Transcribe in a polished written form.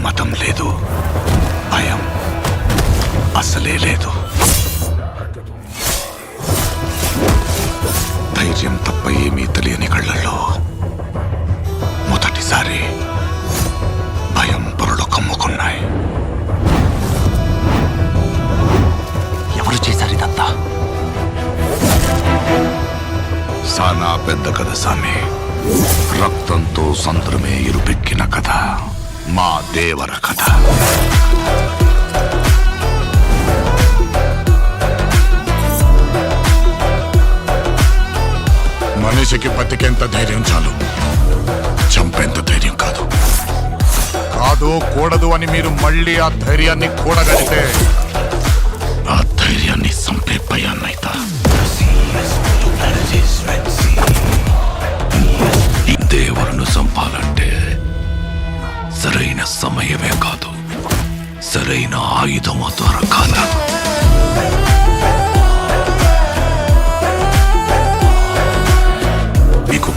మతం లేదు, భయం అసలే లేదు. ధైర్యం తప్ప ఏమీ తెలియని కళ్ళల్లో మొదటిసారి భయం పొరలు కమ్ముకున్నాయి. ఎవరు చేశారు ఇదంతా? సానా పెద్ద కథ సామి. రక్తంతో సంద్రమే ఇరుపెక్కిన కథ మా దేవర కథ. మనిషికి బతికేంత ధైర్యం చాలు, చంపేంత ధైర్యం కాదు. కాదు కూడదు అని మీరు మళ్ళీ ఆ ధైర్యాన్ని కూడగలితే ఆ ధైర్యాన్ని చంపే భయాన్నైతా. ఈ దేవరును చంపాలంటే సరైన సమయమే కాదు, సరైన ఆయుధము దొరకాల. మీకు